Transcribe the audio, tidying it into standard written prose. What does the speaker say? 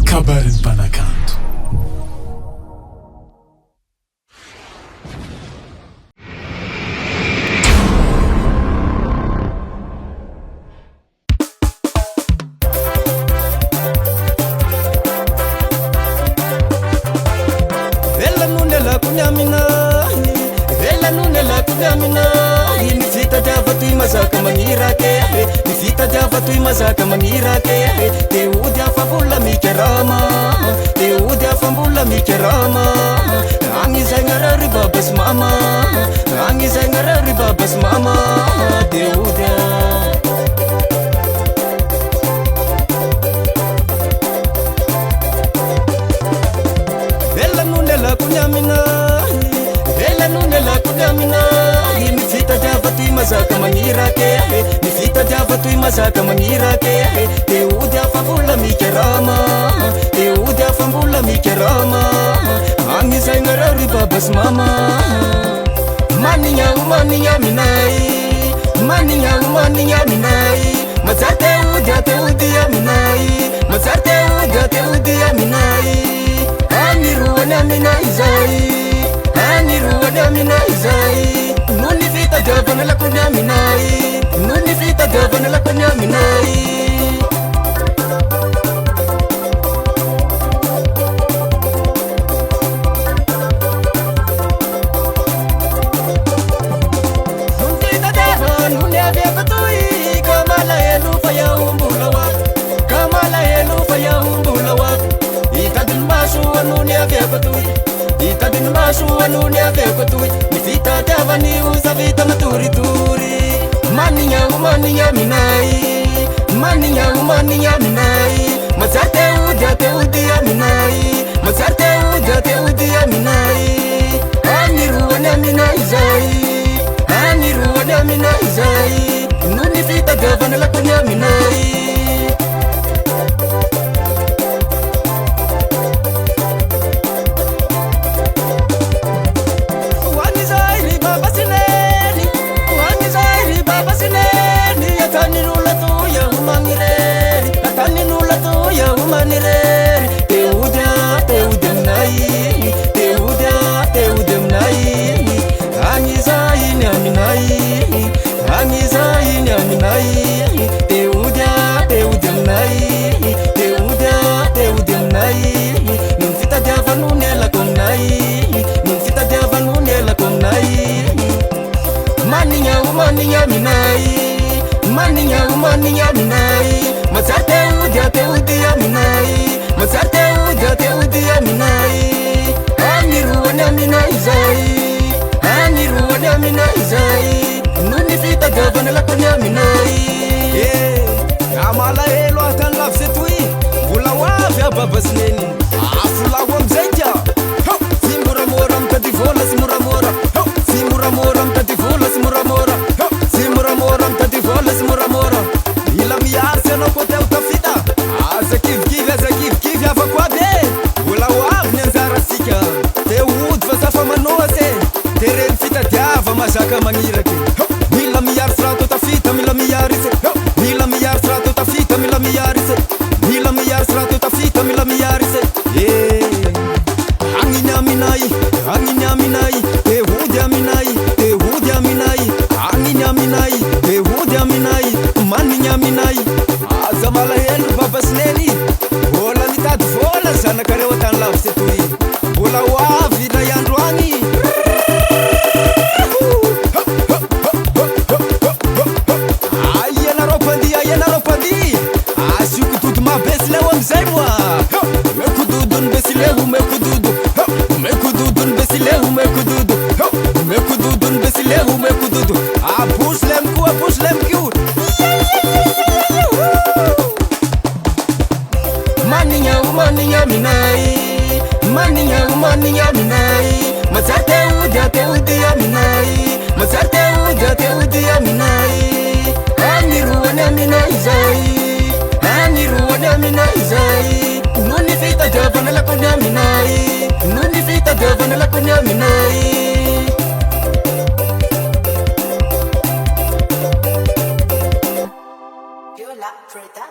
kabarin'ny mpanakanto. Mazaka manirake ni vita diava toy mazaka manirake teody afambola mikarama teody afambola mikarama agny zay gnarary babas mama agny zay gnarary babas mama teody ela nunela kunyamina ela nunela kunyamina diava toy mazaka manirake ni vita diava toy mazaka manirake teody afambola mikarama teody afambola mikarama agny zay gnarary babas mama manigna minay manigna minay majar teody aminay majar teody aminay aniroany aminay zay aniroany aminay zay nuni vita diavana lakony aminay nuni vita diavana lakony aminay nuni vita diavana nuni aveko toy kamala helo fa yaombola wako kamala helo fa yaombola wako itadiny maso anony aveko toy itadiny maso anony aveko toy ni vita diavany uza vita maturituri manigna minay manigna minay majar teody aminay majar teody aminay aniroany aminay zay aniroany aminay zay nuni vita diavana lakony aminay manigna minay majar teody aminay majar teody aminay aniroany aminay zay aniroany aminay zay nuni vita diavana lakony aminay amala helo atany lavy se toy mbola hoavy ababasineny afolaho amizay tia sy moramora mitady vola sy moramora sy moramora mitady vola sy moramora sy moramora mitady vola sy moramora ila miary sy anao koa teo tafita aza kivikivy avako aby mbola hoavy ny anjarasika te ody fa zafa manoasy tereny fitadiava mazaka magniraky mila miary sy raha tô tafita mila miary se mila miary sy raha tô tafita mila miary se mila miary sy raha tô tafita mila miary se agniny aminay teody aminay teody aminay agniny aminay teody aminay manigna aminay aza malahelo babasineny mbola mitady vola zanakareo atany lavy se toy mbola hoavy na iandro agny ianareo pandi asio kododo mabesy leo amizay moa mekododony besy leo mekododo mekododony besy leo mekododo mekododony besy leo mekododo abosy lemko abosy lemko manigna minay manigna minay majar teody aminay majar teody aminay aniroany aminay zay aniroany aminay zay nuni vita diavana lakony aminay nuni vita diavana lakony aminay Production.